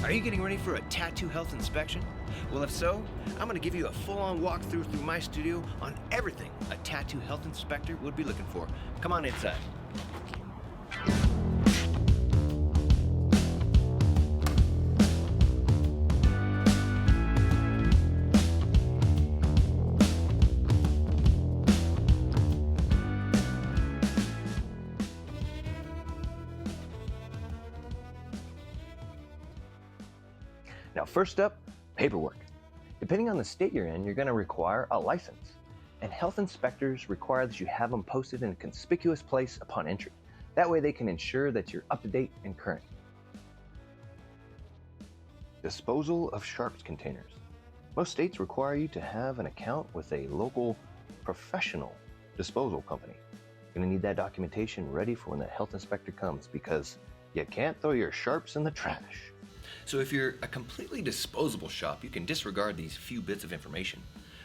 Are you getting ready for a tattoo health inspection? Well, if so, I'm going to give you a full-on walkthrough through my studio on everything a tattoo health inspector would be looking for. Come on inside. Now, first up, paperwork. Depending on the state you're in, you're going to require a license. And health inspectors require that you have them posted in a conspicuous place upon entry. That way they can ensure that you're up to date and current. Disposal of sharps containers. Most states require you to have an account with a local professional disposal company. You're going to need that documentation ready for when the health inspector comes, because you can't throw your sharps in the trash. So if you're a completely disposable shop, you can disregard these few bits of information.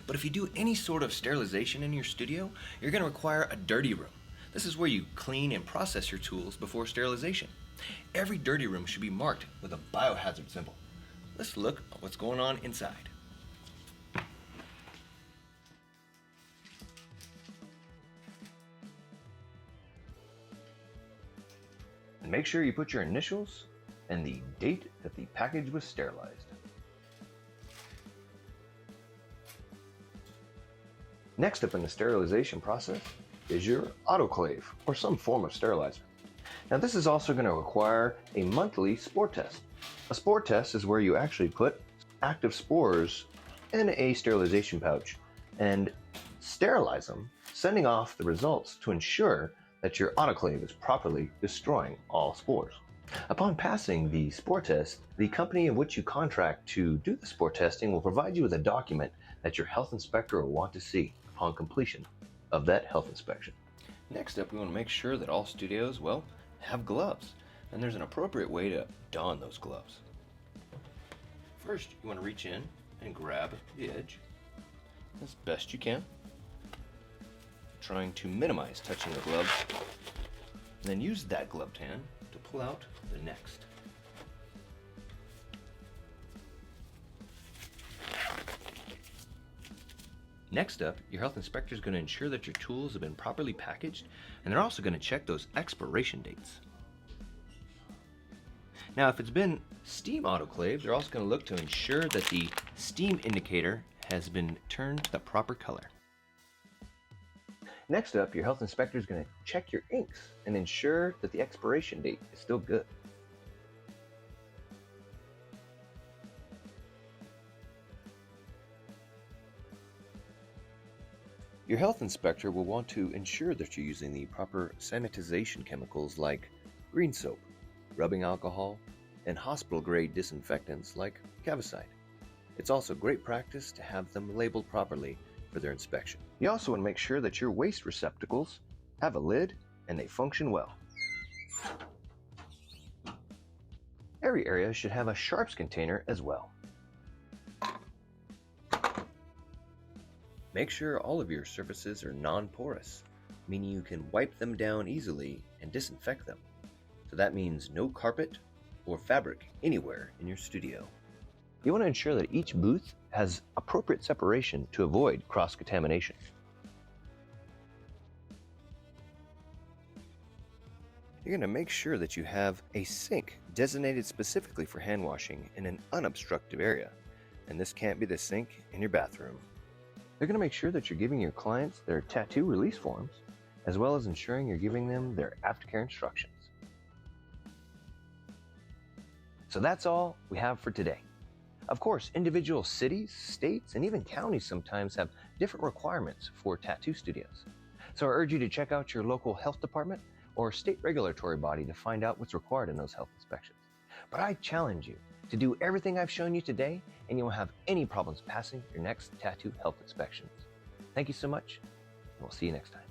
But if you do any sort of sterilization in your studio, you're going to require a dirty room. This is where you clean and process your tools before sterilization. Every dirty room should be marked with a biohazard symbol. Let's look at what's going on inside. And make sure you put your initials and the date that the package was sterilized. Next up in the sterilization process is your autoclave, or some form of sterilizer. Now this is also going to require a monthly spore test. A spore test is where you actually put active spores in a sterilization pouch and sterilize them, sending off the results to ensure that your autoclave is properly destroying all spores. Upon passing the spore test, the company in which you contract to do the spore testing will provide you with a document that your health inspector will want to see upon completion of that health inspection. Next up, we want to make sure that all studios, have gloves, and there's an appropriate way to don those gloves. First, you want to reach in and grab the edge as best you can, trying to minimize touching the glove, and then use that gloved hand to pull out the next. Next up, your health inspector is going to ensure that your tools have been properly packaged, and they're also going to check those expiration dates. Now, if it's been steam autoclaved, they're also going to look to ensure that the steam indicator has been turned to the proper color. Next up, your health inspector is going to check your inks and ensure that the expiration date is still good. Your health inspector will want to ensure that you're using the proper sanitization chemicals like green soap, rubbing alcohol, and hospital-grade disinfectants like Cavicide. It's also great practice to have them labeled properly for their inspection. You also want to make sure that your waste receptacles have a lid and they function well. Every area should have a sharps container as well. Make sure all of your surfaces are non-porous, meaning you can wipe them down easily and disinfect them. So that means no carpet or fabric anywhere in your studio. You want to ensure that each booth has appropriate separation to avoid cross-contamination. You're going to make sure that you have a sink designated specifically for hand washing in an unobstructed area, and this can't be the sink in your bathroom. They're going to make sure that you're giving your clients their tattoo release forms, as well as ensuring you're giving them their aftercare instructions. So that's all we have for today. Of course, individual cities, states, and even counties sometimes have different requirements for tattoo studios. So I urge you to check out your local health department or state regulatory body to find out what's required in those health inspections. But I challenge you to do everything I've shown you today, and you won't have any problems passing your next tattoo health inspections. Thank you so much, and we'll see you next time.